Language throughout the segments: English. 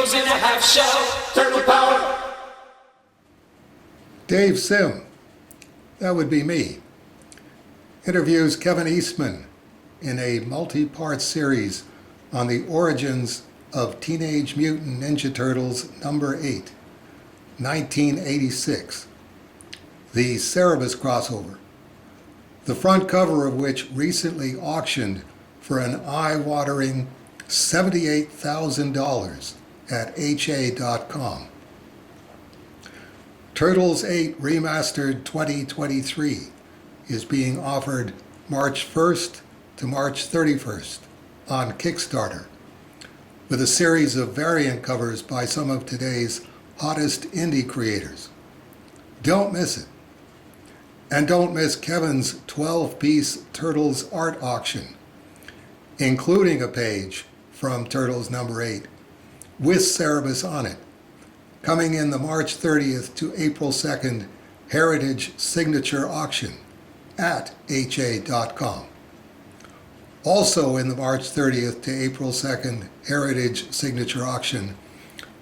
heroes in a half shell. Turtle power. Dave Sim, that would be me, interviews Kevin Eastman in a multi-part series on the origins of Teenage Mutant Ninja Turtles number 8, 1986, the Cerebus crossover, the front cover of which recently auctioned for an eye-watering $78,000 at HA.com. Turtles 8 Remastered 2023 is being offered March 1st to March 31st on Kickstarter, with a series of variant covers by some of today's hottest indie creators. Don't miss it. And don't miss Kevin's 12-piece Turtles art auction, including a page from Turtles number 8 with Cerebus on it, coming in the March 30th to April 2nd Heritage Signature Auction at HA.com. Also in the March 30th to April 2nd Heritage Signature Auction,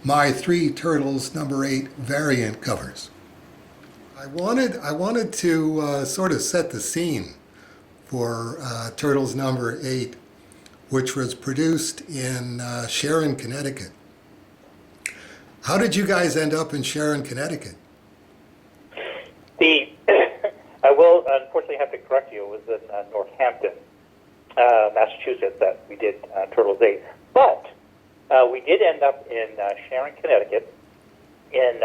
my 3 Turtles number 8 variant covers. I wanted to sort of set the scene for Turtles number 8, which was produced in Sharon, Connecticut. How did you guys end up in Sharon, Connecticut? I will unfortunately have to correct you. It was in Northampton, Massachusetts, that we did Turtles 8. But we did end up in Sharon, Connecticut, in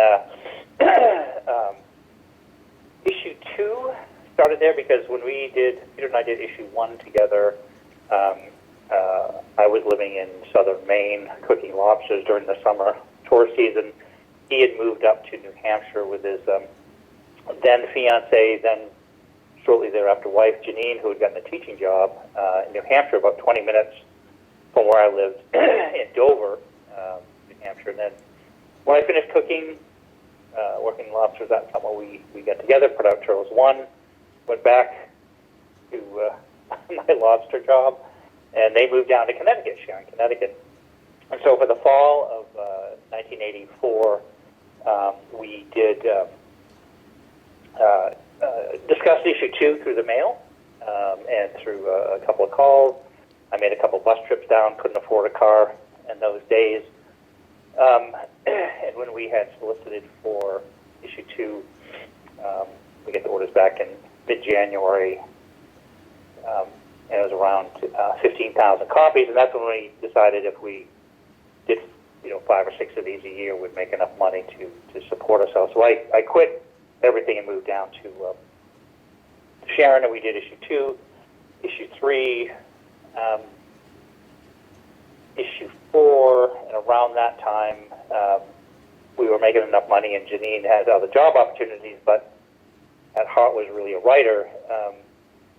issue 2. Started there because when Peter and I did issue 1 together, I was living in southern Maine cooking lobsters during the summer tour season. He had moved up to New Hampshire with his then fiance, then shortly thereafter wife, Janine, who had gotten a teaching job in New Hampshire, about 20 minutes from where I lived in Dover, New Hampshire. And then when I finished cooking, working lobsters that summer, we got together, put out Turtles 1, went back to my lobster job, and they moved down to Connecticut, Sharon, Connecticut. And so for the fall of 1984, we did discuss issue 2 through the mail and through a couple of calls. I made a couple bus trips down, couldn't afford a car in those days. And when we had solicited for issue 2, we got the orders back in mid-January, and it was around 15,000 copies, and that's when we decided if we did 5 or 6 of these a year, would make enough money to support ourselves. So I quit everything and moved down to Sharon, and we did issue 2, issue 3, issue 4, and around that time we were making enough money, and Janine had other job opportunities, but at heart was really a writer,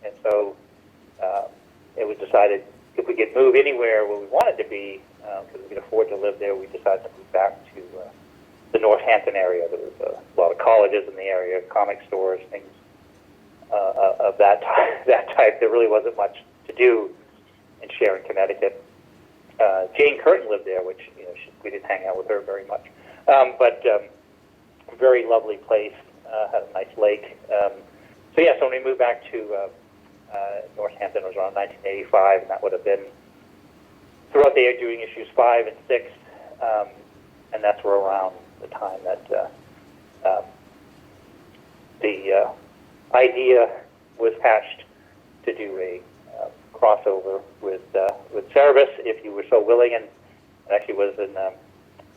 and so it was decided if we could move anywhere where we wanted to be, because we could afford to live there, we decided to move back to the Northampton area. There was a lot of colleges in the area, comic stores, things of that type. There really wasn't much to do in Sharon, Connecticut. Jane Curtin lived there, which we didn't hang out with her very much, but very lovely place. Had a nice lake. So when we moved back to Northampton, it was around 1985, and that would have been throughout the year doing issues 5 and 6, and that's where around the time that the idea was hatched to do a crossover with Cerebus, if you were so willing, and it actually was in, I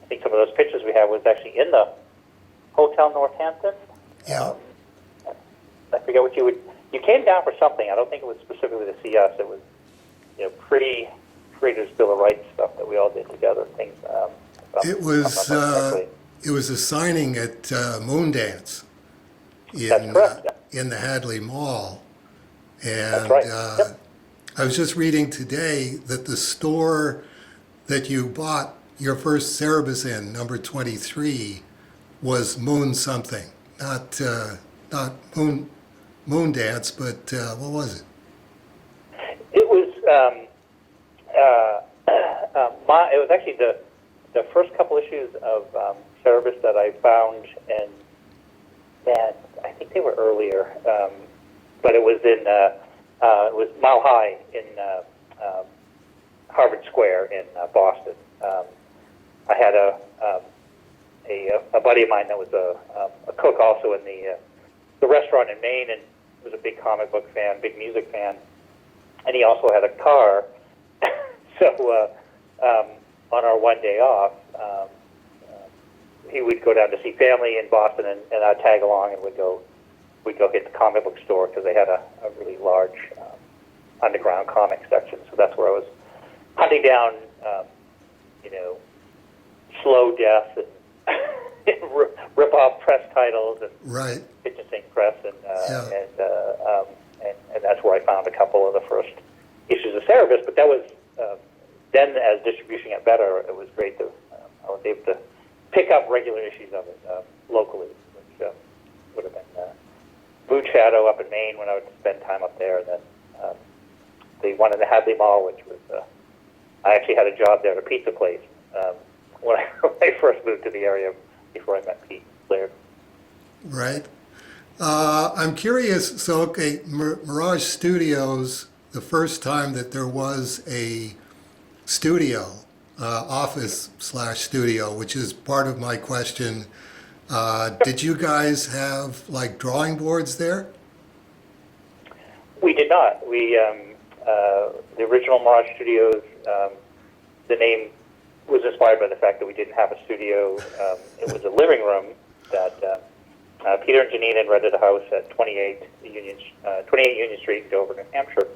think some of those pictures we have was actually in the Hotel Northampton. Yeah. I forget what you came down for something. I don't think it was specifically to see us. It was, pre-Creators Bill of Rights stuff that we all did together. Things. It was a signing at Moondance in the Hadley Mall, and that's right. Yep. I was just reading today that the store that you bought your first Cerebus in, number 23, was Moon something, not Moondance, but what was it? It was it was actually the first couple issues of Cerebus that I found, and I think they were earlier, but it was in it was Mile High in Harvard Square in Boston. I had a buddy of mine that was a cook also in the restaurant in Maine, and was a big comic book fan, big music fan, and he also had a car. So on our one day off, he would go down to see family in Boston, and I'd tag along, and we'd go hit the comic book store because they had a really large underground comic section. So that's where I was hunting down, slow death and rip off press titles and Right. kitchen sink press, and that's where I found a couple of the first issues of Cerebus. But that was then, as distribution got better, it was great to I was able to pick up regular issues of it locally, which would have been Moon Shadow up in Maine when I would spend time up there, and then the one in the Hadley Mall, which was I actually had a job there at a pizza place when I first moved to the area before I met Pete Laird. Right. I'm curious. So, okay, Mirage Studios, the first time that there was a studio, office/studio, which is part of my question. Did you guys have like drawing boards there? We did not. We the original Mirage Studios. The name was inspired by the fact that we didn't have a studio. It was a living room that Peter and Janine had rented a house at 28 Union Street in Dover, New Hampshire,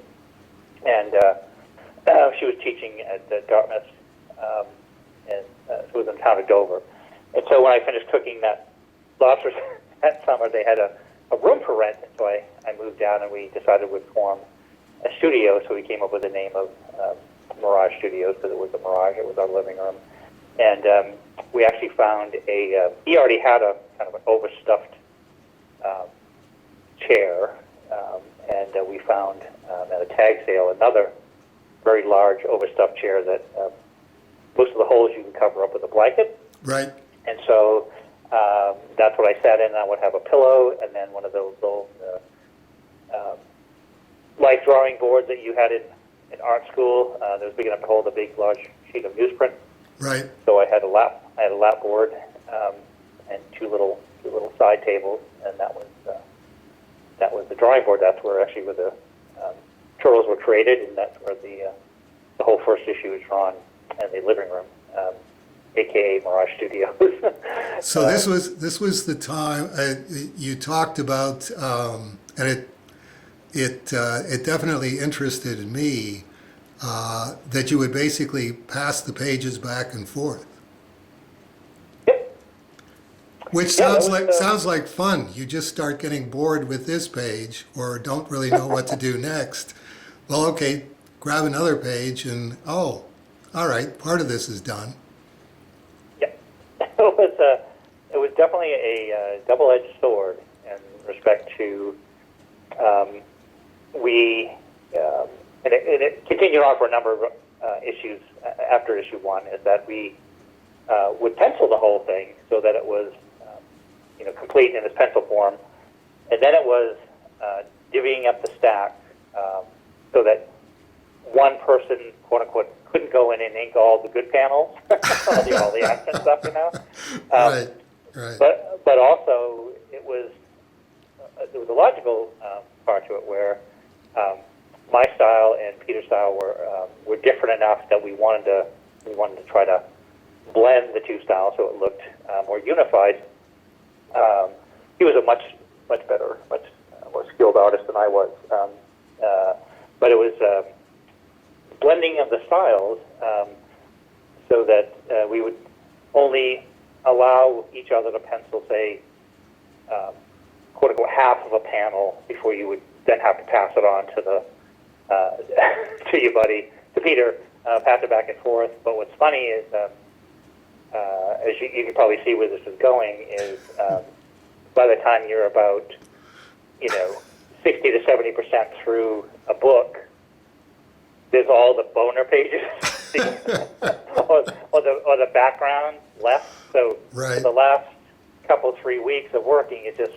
and she was teaching at Dartmouth, and it was in the town of Dover. And so when I finished cooking that lobster that summer, they had a room for rent, and so I moved down, and we decided we'd form a studio. So we came up with the name of Mirage Studios because it was a mirage. It was our living room, and we actually found he already had a kind of an overstuffed chair, and we found at a tag sale another very large overstuffed chair that most of the holes you can cover up with a blanket. Right. And so that's what I sat in. I would have a pillow, and then one of those little light drawing boards that you had in art school. That was big enough to hold a big, large sheet of newsprint. Right. So I had a lap board and two little side tables, and that was the drawing board. That's where the turtles were created, and that's where the whole first issue was drawn in the living room, aka Mirage Studios. So this was the time you talked about, and it definitely interested me that you would basically pass the pages back and forth. Yep. Which sounds like fun. You just start getting bored with this page or don't really know what to do next. Well, okay, grab another page and all right, part of this is done. Yeah, it was definitely a double-edged sword in respect to and it continued on for a number of issues after issue one. Is that we would pencil the whole thing so that it was complete in its pencil form, and then it was divvying up the stack so that one person, quote unquote, couldn't go in and ink all the good panels, all the action stuff, Right. But also there was a logical part to it where my style and Peter's style were different enough that we wanted to try to blend the two styles so it looked more unified. He was a much better, much more skilled artist than I was, but it was blending of the styles so that we would only allow each other to pencil, say, quote unquote, half of a panel before you would then have to pass it on to the to your buddy, to Peter, pass it back and forth. But what's funny is, as you can probably see where this is going, is by the time you're about 60 to 70% through a book, there's all the boner pages or the background left. So Right. for the last couple, 3 weeks of working, it's just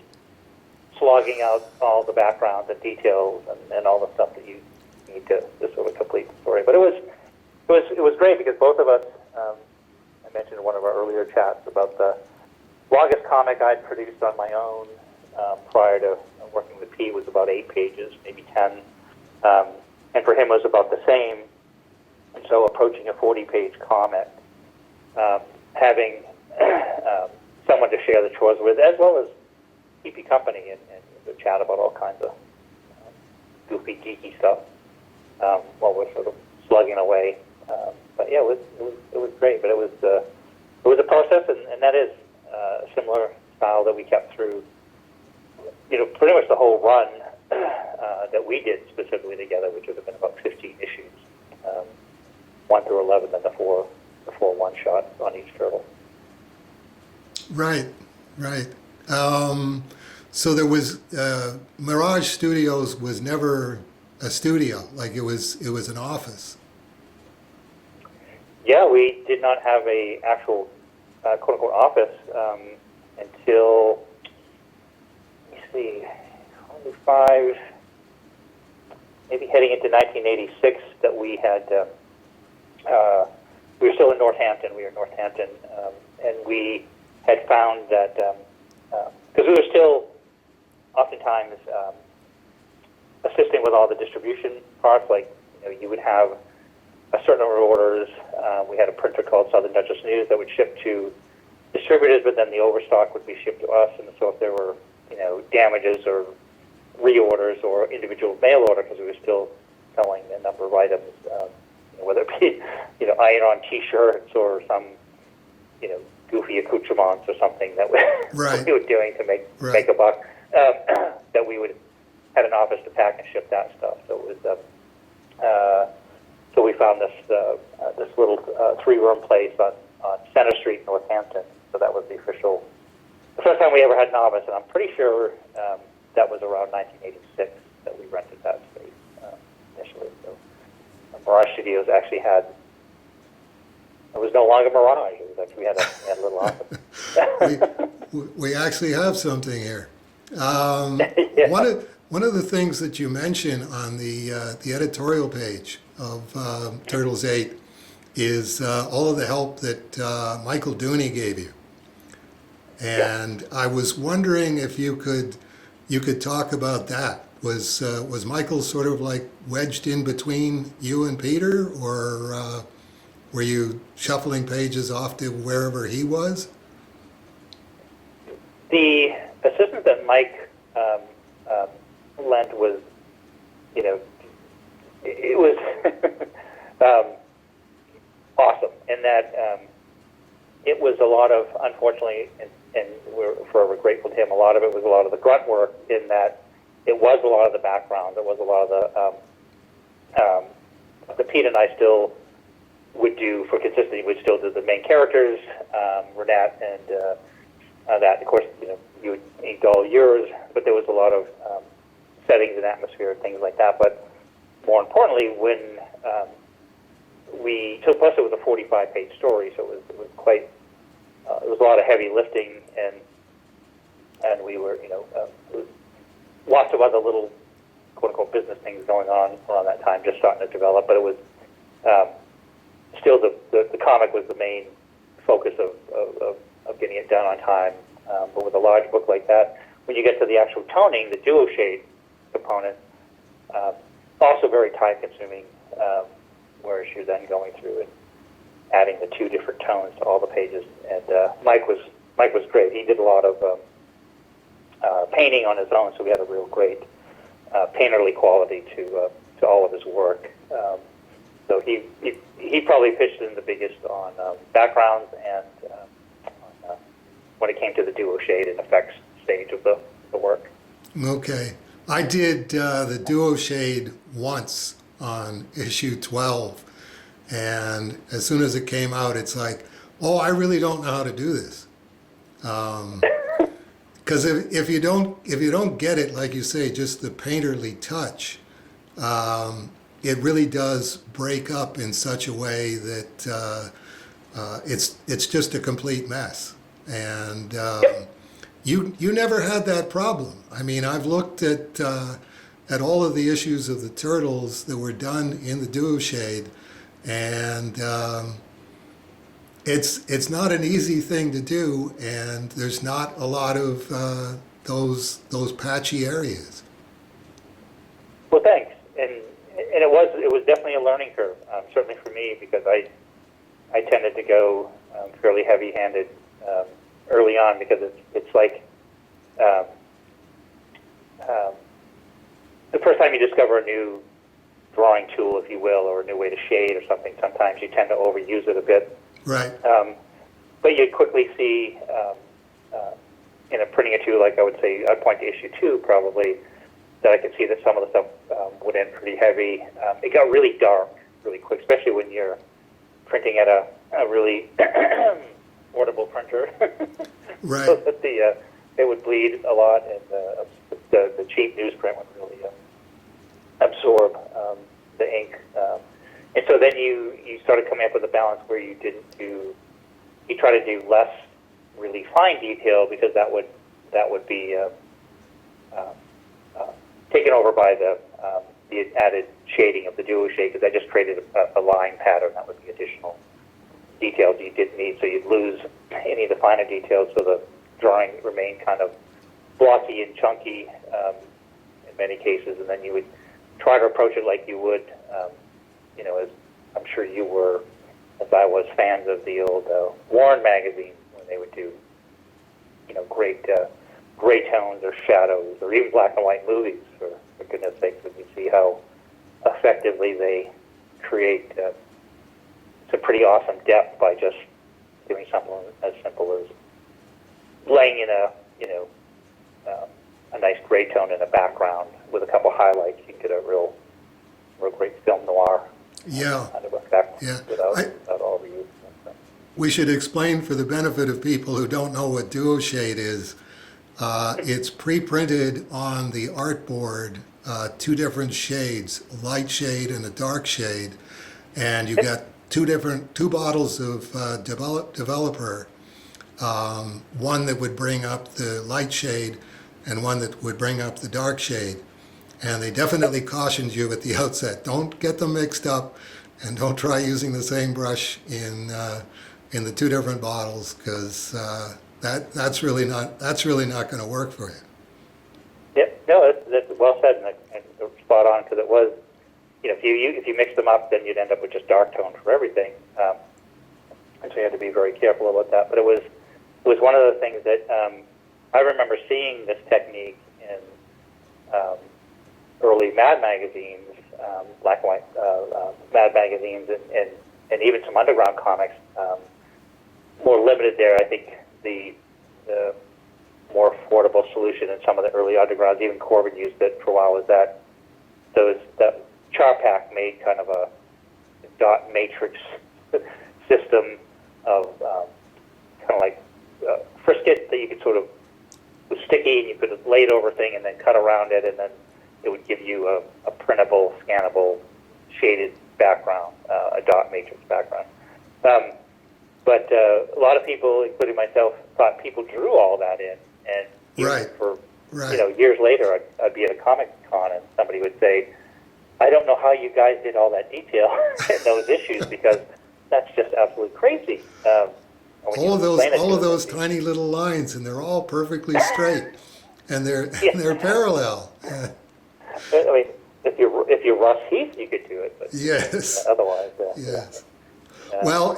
slogging out all the backgrounds and details and all the stuff that you need to sort of complete the story. But it was great because both of us, I mentioned in one of our earlier chats about the longest comic I'd produced on my own prior to working with Pete was about 8 pages, maybe 10. And for him it was about the same. And so approaching a 40-page comic, having someone to share the chores with, as well as keep you company and chat about all kinds of goofy, geeky stuff while we're sort of slugging away. But yeah, it was great. But it was a process, and that is a similar style that we kept through, pretty much the whole run that we did specifically together, which would have been about 15 issues, 1 through 11, and the four one-shots on each turtle. Right. So there was Mirage Studios was never a studio, like it was an office. Yeah, we did not have a actual quote-unquote office until, let me see, 25, maybe heading into 1986 that we had, we were still in Northampton, and we had found that, because we were still oftentimes assisting with all the distribution parts, like, you would have a certain number of orders. We had a printer called Southern Duchess News that would ship to distributors, but then the overstock would be shipped to us. And so if there were, damages or reorders or individual mail order, because we were still selling a number of items, whether it be, iron-on T-shirts or some, goofy accoutrements or something that we, Right. we were doing to make a buck, that we would had an office to pack and ship that stuff. So it was. So we found this little 3-room place on Center Street, Northampton. So that was the first time we ever had an office, and I'm pretty sure that was around 1986 that we rented that space initially. So Mirage Studios actually it was no longer Mirage. It was actually we had a little office. we actually have something here. Yeah. One of the things that you mention on the editorial page of Turtles 8 is all of the help that Michael Dooney gave you. And yeah. I was wondering if you could talk about that. Was Michael sort of like wedged in between you and Peter, or were you shuffling pages off to wherever he was? The assistance that Mike lent was, it was awesome in that it was a lot of, unfortunately, and we're forever grateful to him, a lot of it was a lot of the grunt work in that it was a lot of the background, it was a lot of the Pete and I still would do, for consistency, we'd still do the main characters, Renat and that, of course, you would inked all yours, but there was a lot of settings and atmosphere and things like that. But more importantly, when plus it was a 45-page story, so it was quite, it was a lot of heavy lifting, and we were, lots of other little quote-unquote business things going on around that time, just starting to develop. But it was still the comic was the main focus of getting it done on time. But with a large book like that, when you get to the actual toning, the duo shade component, also very time-consuming, whereas you're then going through and adding the 2 different tones to all the pages. And Mike was great. He did a lot of painting on his own, so we had a real great painterly quality to all of his work. So he probably pitched in the biggest on backgrounds and when it came to the duo shade and effects stage of the work. Okay. I did the duo shade once on issue 12, and as soon as it came out, it's like, oh, I really don't know how to do this. Because if you don't get it, like you say, just the painterly touch, it really does break up in such a way that it's just a complete mess. And you never had that problem. I mean, I've looked at all of the issues of the Turtles that were done in the duo shade, and it's not an easy thing to do, and there's not a lot of those patchy areas. Well, thanks. And it was definitely a learning curve, certainly for me, because I tended to go fairly heavy-handed early on, because it's like the first time you discover a new drawing tool, if you will, or a new way to shade or something, sometimes you tend to overuse it a bit. Right. But you quickly see in a printing a two, like I would say, I'd point to issue 2 probably, that I could see that some of the stuff went in pretty heavy. It got really dark really quick, especially when you're printing at a really portable printer. Right. So that it would bleed a lot, and the cheap newsprint would really absorb the ink. And so then you started coming up with a balance where you try to do less really fine detail, because that would be taken over by the added shading of the duo shade, because I just created a line pattern that would be additional details you didn't need, so you'd lose any of the finer details, so the drawing remained kind of blocky and chunky in many cases, and then you would try to approach it like you would, as I'm sure you were, as I was, fans of the old Warren magazine, when they would do, great gray tones or shadows, or even black and white movies, for goodness sakes, when you see how effectively they create some pretty awesome depth by just doing something as simple as laying in a nice gray tone in the background with a couple highlights. You can get a real great film noir. Yeah. Kind of effect, Yeah. without all the use. We should explain, for the benefit of people who don't know what duo shade is. It's pre-printed on the artboard, 2 different shades, a light shade and a dark shade, and you've got two bottles of developer, one that would bring up the light shade and one that would bring up the dark shade. And they definitely cautioned you at the outset, don't get them mixed up, and don't try using the same brush in the 2 different bottles, because that's really not going to work for you. Yep, no, that's well said, and spot on, because it was, if you mix them up, then you'd end up with just dark tone for everything, and so you had to be very careful about that. But it was one of the things that I remember seeing this technique in early Mad magazines, black and white Mad magazines, and even some underground comics. More limited there, I think the more affordable solution in some of the early undergrounds, even Corbin used it for a while, was that Charpak made kind of a dot matrix system of kind of like frisket that you could sort of, was sticky, and you could lay it over a thing and then cut around it, and then it would give you a printable, scannable, shaded background, a dot matrix background. But a lot of people, including myself, thought people drew all that in, and Right. for Right. years later, I'd be at a comic con and somebody would say, "I don't know how you guys did all that detail in those issues, because that's just absolutely crazy." All of those tiny little lines, and they're all perfectly straight, and they're parallel. I mean, if you're Russ Heath, you could do it, but Yes. otherwise, Yes. Well,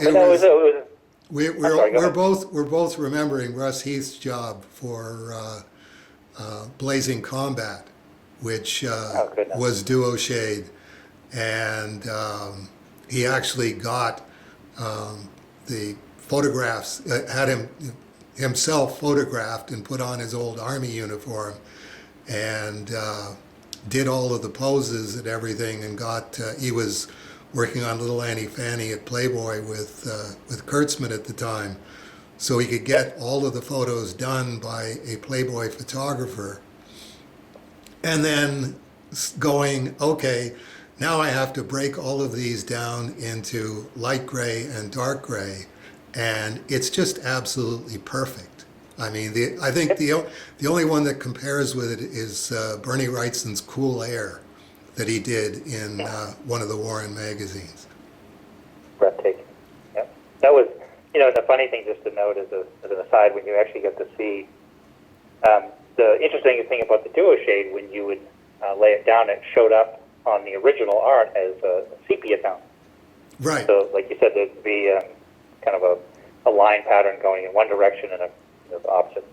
we're both remembering Russ Heath's job for Blazing Combat, which was duo shade, and he actually got the photographs, had himself photographed and put on his old Army uniform, and did all of the poses and everything, and he was working on Little Annie Fanny at Playboy with Kurtzman at the time, so he could get all of the photos done by a Playboy photographer, and then going, okay, Now I have to break all of these down into light gray and dark gray, and it's just absolutely perfect. I mean, I think the only one that compares with it is Bernie Wrightson's Cool Air that he did in one of the Warren magazines. Breathtaking. Yep. That was, the funny thing just to note as an aside, when you actually get to see the interesting thing about the duo shade, when you would lay it down, it showed up on the original art as a sepia tone. Right. So, like you said, there'd be kind of a line pattern going in one direction and the opposite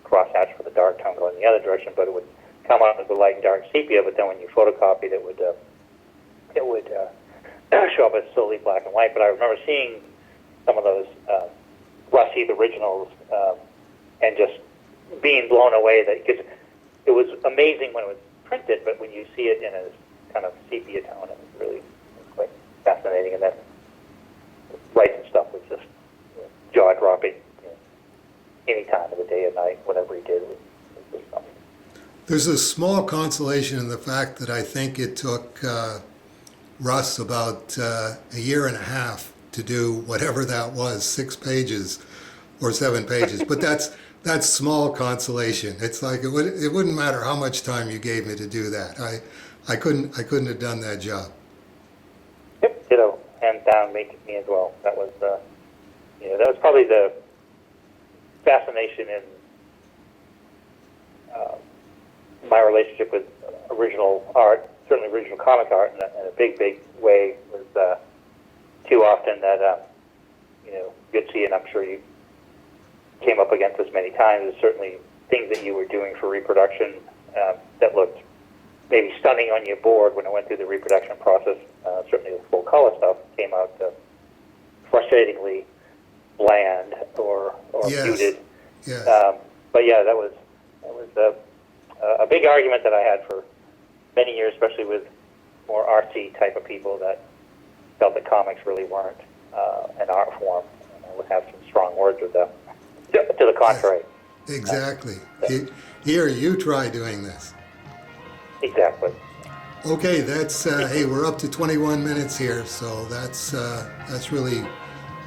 crosshatch for the dark tone going in the other direction, but it would come out as a light and dark sepia, but then when you photocopied it would show up as solely black and white. But I remember seeing some of those Rusty originals and just being blown away because it was amazing when it was printed, but when you see it in a kind of sepia tone, it was really quite fascinating. And then writing stuff was just jaw-dropping any time of the day or night, whatever he did was just something. There's a small consolation in the fact that I think it took Russ about a year and a half to do whatever that was, 6 pages or 7 pages. But that's small consolation. It's like it wouldn't matter how much time you gave me to do that. I couldn't have done that job. Yep, ditto, hands down, me as well. That was that was probably the fascination in my relationship with original art, certainly original comic art, in a big way. Was too often that you'd see, and I'm sure you came up against this many times, is certainly things that you were doing for reproduction that looked maybe stunning on your board when it went through the reproduction process. Certainly the full color stuff came out frustratingly bland or Yes. muted. Yes. But yeah, that was a big argument that I had for many years, especially with more artsy type of people that felt that comics really weren't an art form. And I would have some strong words with them to the contrary. Exactly. Here, you try doing this. Exactly. Okay, that's hey, we're up to 21 minutes here, so that's really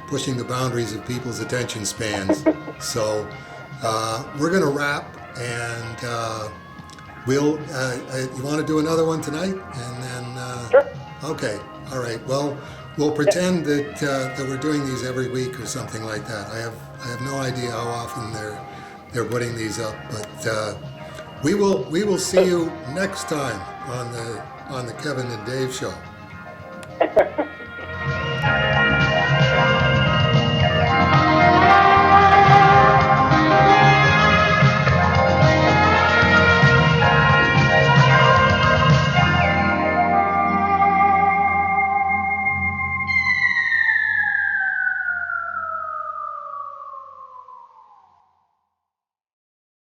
pushing the boundaries of people's attention spans. So we're going to wrap, and we'll. You want to do another one tonight, and then. Sure. Okay. All right. Well, we'll pretend that we're doing these every week or something like that. I have no idea how often they're putting these up, but we will see you next time on the Kevin and Dave show.